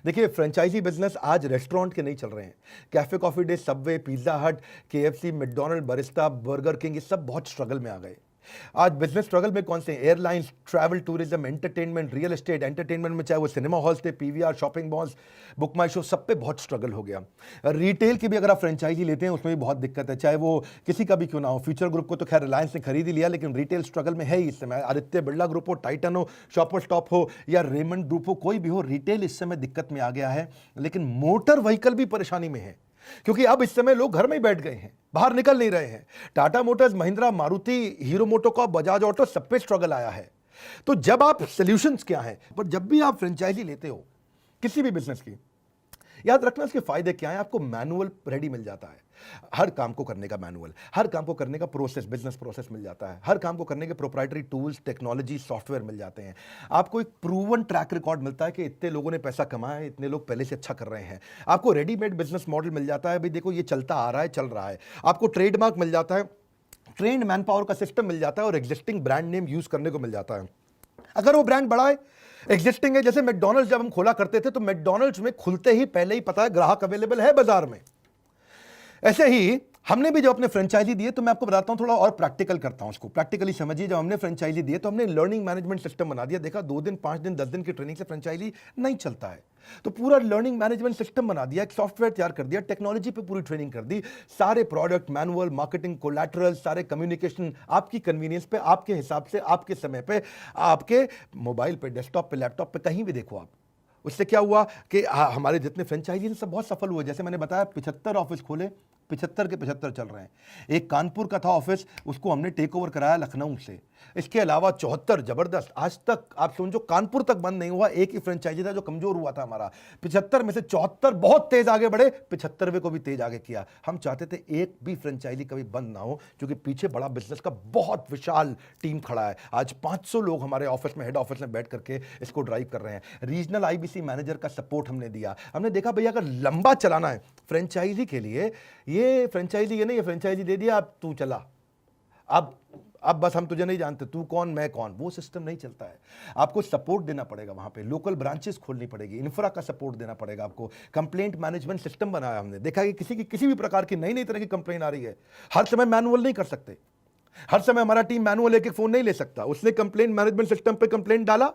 देखिए, franchise business आज restaurant के नहीं चल रहे हैं। Cafe Coffee Day, Subway, Pizza Hut, KFC, McDonald, Barista, Burger King, ये सब बहुत स्ट्रगल में आ गए। आज बिजनेस स्ट्रगल में कौन से? Airlines, travel tourism, entertainment, real estate. Entertainment में चाहे वो सिनेमा हॉल्स थे, पीवीआर, शॉपिंग मॉल्स, बुक माई शो, सब पे बहुत स्ट्रगल हो गया। रिटेल की भी अगर आप फ्रेंचाइजी लेते हैं उसमें भी बहुत दिक्कत है, चाहे वो किसी का भी क्यों ना हो। फ्यूचर ग्रुप को तो खैर रिलायंस ने खरीद ही लिया, लेकिन रिटेल स्ट्रगल में है ही इस समय। आदित्य बिरला ग्रुप हो, टाइटन हो, शॉपर स्टॉप हो या रेमंड ग्रुप हो, कोई भी हो, रिटेल इस समय दिक्कत में आ गया है। लेकिन मोटर व्हीकल भी परेशानी में है, क्योंकि अब इस समय लोग घर में ही बैठ गए हैं, बाहर निकल नहीं रहे हैं। Tata Motors, Mahindra, Maruti, hero MotoCorp, Bajaj auto, सब पे स्ट्रगल आया है। तो जब आप सॉल्यूशंस क्या है, पर जब भी आप फ्रेंचाइजी लेते हो किसी भी बिजनेस की, याद रखना इसके फायदे क्या है। आपको मैनुअल रेडी मिल जाता है, हर काम को करने का मैनुअल, हर काम को करने का प्रोसेस, बिजनेस प्रोसेस मिल जाता है, हर काम को करने के प्रोप्राइटरी टूल्स, टेक्नोलॉजी, सॉफ्टवेयर मिल जाते हैं। आपको एक प्रूवन ट्रैक रिकॉर्ड मिलता है कि इतने लोगों ने पैसा कमाया है, इतने लोग पहले से अच्छा कर रहे हैं। आपको रेडीमेड बिजनेस मॉडल मिल जाता है, भाई देखो ये चलता आ रहा है, चल रहा है। आपको ट्रेडमार्क मिल जाता है, ट्रेंड मैन पावर का सिस्टम मिल जाता है और एग्जिस्टिंग ब्रांड नेम यूज करने को मिल जाता है। अगर वो ब्रांड बड़ा है, एग्जिस्टिंग है, जैसे मैकडॉनल्ड्स जब हम खोला करते थे तो मैकडॉनल्ड्स में खुलते ही पहले ही पता है ग्राहक अवेलेबल है बाजार में। ऐसे ही हमने भी जब अपने फ्रेंचाइजी दिए, तो मैं आपको बताता हूं, थोड़ा और प्रैक्टिकल करता हूं, उसको प्रैक्टिकली समझिए। जब हमने फ्रेंचाइजी दिए तो हमने लर्निंग मैनेजमेंट सिस्टम बना दिया। देखा 2 दिन, 5 दिन, 10 दिन की ट्रेनिंग से फ्रेंचाइजी नहीं चलता है, तो पूरा लर्निंग मैनेजमेंट सिस्टम बना दिया, एक सॉफ्टवेयर तैयार कर दिया, टेक्नोलॉजी पे पूरी ट्रेनिंग कर दी। सारे प्रोडक्ट, मैनुअल, मार्केटिंग, कोलैटरल, सारे कम्युनिकेशन आपकी कन्वीनियंस पे, आपके हिसाब से, आपके समय पे, आपके मोबाइल पे, डेस्कटॉप पे, लैपटॉप पे, कहीं भी देखो आप। उससे क्या हुआ कि हमारे जितने फ्रेंचाइजी सब बहुत सफल हुए। जैसे मैंने बताया 75 ऑफिस खोले, 75 के 75 चल रहे हैं। एक कानपुर का था ऑफिस, उसको हमने टेक ओवर कराया लखनऊ से। इसके अलावा 74 जबरदस्त, आज तक आप समझो कानपुर तक बंद नहीं हुआ। एक ही फ्रेंचाइजी था जो कमजोर हुआ था हमारा। 75 में से 74 बहुत तेज आगे बढ़े, 75वें को भी तेज आगे किया। हम चाहते थे एक भी फ्रेंचाइजी कभी बंद ना हो, क्योंकि पीछे बड़ा बिजनेस का बहुत विशाल टीम खड़ा है। आज 500 लोग हमारे ऑफिस में, हेड ऑफिस में बैठ करके इसको ड्राइव कर रहे हैं। रीजनल आईबीसी मैनेजर का सपोर्ट हमने दिया। हमने देखा भैया अगर लंबा चलाना है फ्रेंचाइजी के लिए, ये फ्रेंचाइजी ये नहीं है फ्रेंचाइजी दे दिया अब तू चला, अब बस हम तुझे नहीं जानते, तू कौन मैं कौन, वो सिस्टम नहीं चलता है। आपको सपोर्ट देना पड़ेगा, वहां पे लोकल ब्रांचेस खोलनी पड़ेगी, इंफ्रा का सपोर्ट देना पड़ेगा आपको। कंप्लेंट मैनेजमेंट सिस्टम बनाया हमने। देखा कि किसी भी प्रकार की नई तरह की कंप्लेंट आ रही है, हर समय मैनुअल नहीं कर सकते, हर समय हमारा टीम मैनुअल एक फोन नहीं ले सकता। उसने कंप्लेंट मैनेजमेंट सिस्टम पे कंप्लेंट डाला,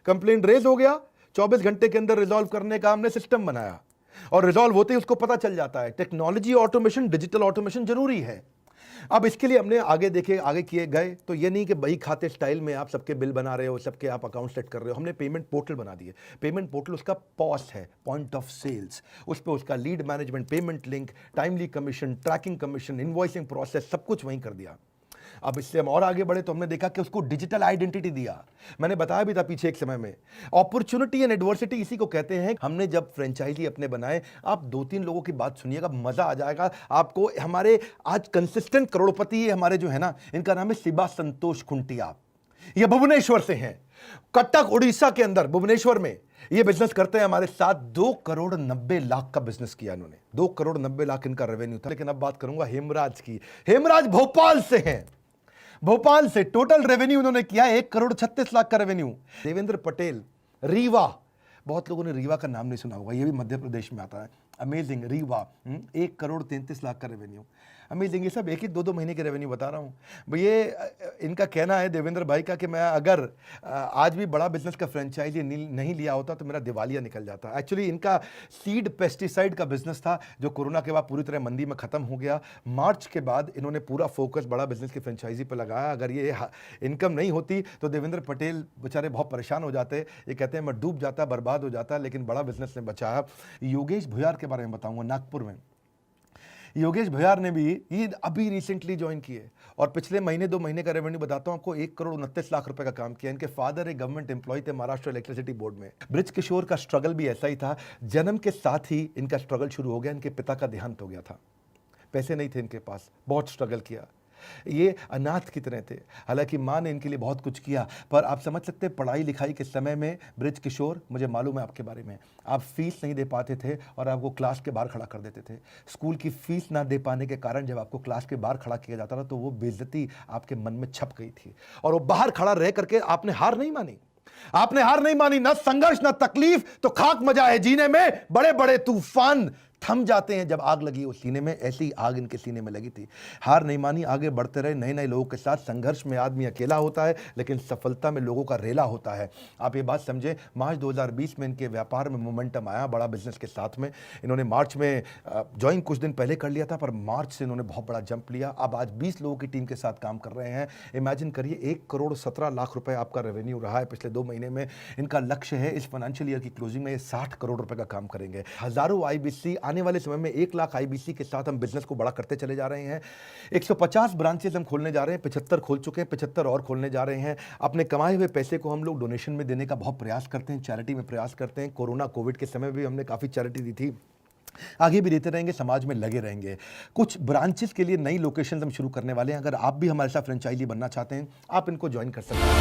कंप्लेंट रेज हो गया, 24 घंटे के अंदर रिजॉल्व करने का हमने सिस्टम बनाया, और रिजॉल्व होते ही उसको पता चल जाता है। टेक्नोलॉजी ऑटोमेशन, डिजिटल ऑटोमेशन जरूरी है। अब इसके लिए हमने आगे किए गए, तो ये नहीं कि बही खाते स्टाइल में आप सबके बिल बना रहे हो, सबके आप अकाउंट सेट कर रहे हो। हमने पेमेंट पोर्टल बना दिए। पेमेंट पोर्टल उसका पॉस है, पॉइंट ऑफ सेल्स, उस पर उसका lead management, payment link, timely commission, tracking commission, invoicing process, सब कुछ वहीं कर दिया। अब इससे हम और आगे बढ़े तो हमने देखा कि उसको डिजिटल आइडेंटिटी दिया। मैंने बताया भी था पीछे एक समय में, अपॉर्चुनिटी एंड एडवर्सिटी इसी को कहते हैं। हमने जब फ्रेंचाइजी अपने बनाए, आप 2-3 लोगों की बात सुनिएगा, मजा आ जाएगा आपको। हमारे आज कंसिस्टेंट करोड़पति हमारे जो है ना, इनका नाम है शिबा संतोष खुंटिया। ये भुवनेश्वर से हैं, कटक उड़ीसा के अंदर भुवनेश्वर में ये बिजनेस करते हैं हमारे साथ। 2,90,00,000 का बिजनेस किया इन्होंने, 2,90,00,000 इनका रेवेन्यू था। लेकिन अब बात करूंगा हेमराज की। हेमराज भोपाल से हैं, भोपाल से टोटल रेवेन्यू उन्होंने किया 1,36,00,000 का रेवेन्यू। देवेंद्र पटेल, रीवा, बहुत लोगों ने रीवा का नाम नहीं सुना होगा, ये भी मध्य प्रदेश में आता है। अमेजिंग, रीवा, 1,33,00,000 का रेवेन्यू। अमेजिंग, ये सब 1-2 महीने के रेवेन्यू बता रहा हूँ। ये इनका कहना है देवेंद्र भाई का कि मैं अगर आज भी बड़ा बिजनेस का फ्रेंचाइजी नहीं लिया होता तो मेरा दिवालिया निकल जाता। एक्चुअली इनका सीड पेस्टिसाइड का बिजनेस था, जो कोरोना के बाद पूरी तरह मंदी में खत्म हो गया। मार्च के बाद इन्होंने पूरा फोकस बड़ा बिजनेस की फ्रेंचाइजी पर लगाया। अगर ये इनकम नहीं होती तो देवेंद्र पटेल बेचारे बहुत परेशान हो जाते। ये कहते हैं मैं डूब जाता, बर्बाद हो जाता, लेकिन बड़ा बिजनेस ने बचाया। योगेश भुयार के बारे में बताऊंगा, नागपुर में। योगेश भुयार ने भी ये अभी रिसेंटली ज्वाइन किए, और पिछले महीने 2 महीने का रेवेन्यू बताता हूं आपको, 1,29,00,000 रुपए का काम किया। इनके फादर एक गवर्नमेंट एम्प्लॉय थे महाराष्ट्र इलेक्ट्रिसिटी बोर्ड में। ब्रिज किशोर का स्ट्रगल भी ऐसा ही था, जन्म के साथ ही इनका स्ट्रगल शुरू हो गया। इनके पिता का देहांत हो गया था, पैसे नहीं थे इनके पास, बहुत स्ट्रगल किया। ये अनाथ की तरह थे, हालांकि माँ ने इनके लिए बहुत कुछ किया। पर आप समझ सकते हैं पढ़ाई लिखाई के समय में ब्रिज किशोर, मुझे मालूम है आपके बारे में, आप फीस नहीं दे पाते थे और आपको क्लास के बाहर खड़ा कर देते थे। स्कूल की फीस ना दे पाने के कारण जब आपको क्लास के बाहर खड़ा किया जाता था तो वो बेइज्जती आपके मन में छप गई थी, और वो बाहर खड़ा रह करके आपने हार नहीं मानी। आपने हार नहीं मानी, ना संघर्ष ना तकलीफ, तो खाक मजा है जीने में। बड़े बड़े तूफान थम जाते हैं जब आग लगी हो सीने में, ऐसी आग इनके सीने में लगी थी। हार नहीं मानी, आगे बढ़ते रहे नए नए लोगों के साथ। संघर्ष में आदमी अकेला होता है, लेकिन सफलता में लोगों का रेला होता है। आप ये बात समझे, मार्च 2020 में इनके व्यापार में मोमेंटम आया बड़ा बिजनेस के साथ में। इन्होंने मार्च में ज्वाइन कुछ दिन पहले कर लिया था, पर मार्च से इन्होंने बहुत बड़ा जंप लिया। अब आज 20 लोगों की टीम के साथ काम कर रहे हैं। इमेजिन करिए 1,17,00,000 रुपए आपका रेवेन्यू रहा है पिछले 2 महीने में। इनका लक्ष्य है इस फाइनेंशियल ईयर की क्लोजिंग में 60 करोड़ रुपए का काम करेंगे। हजारों IBC, आने वाले समय में 1 लाख IBC के साथ हम बिजनेस को बड़ा करते चले जा रहे हैं। 150 ब्रांचेस हम खोलने जा रहे हैं, 75 खोल चुके हैं, 75 और खोलने जा रहे हैं। अपने कमाए हुए पैसे को हम लोग डोनेशन में देने का बहुत प्रयास करते हैं, चैरिटी में प्रयास करते हैं। कोरोना कोविड के समय भी हमने काफ़ी चैरिटी दी थी, आगे भी देते रहेंगे, समाज में लगे रहेंगे। कुछ ब्रांचेस के लिए नई लोकेशन हम शुरू करने वाले हैं। अगर आप भी हमारे साथ फ्रेंचाइजी बनना चाहते हैं, आप इनको ज्वाइन कर सकते हैं।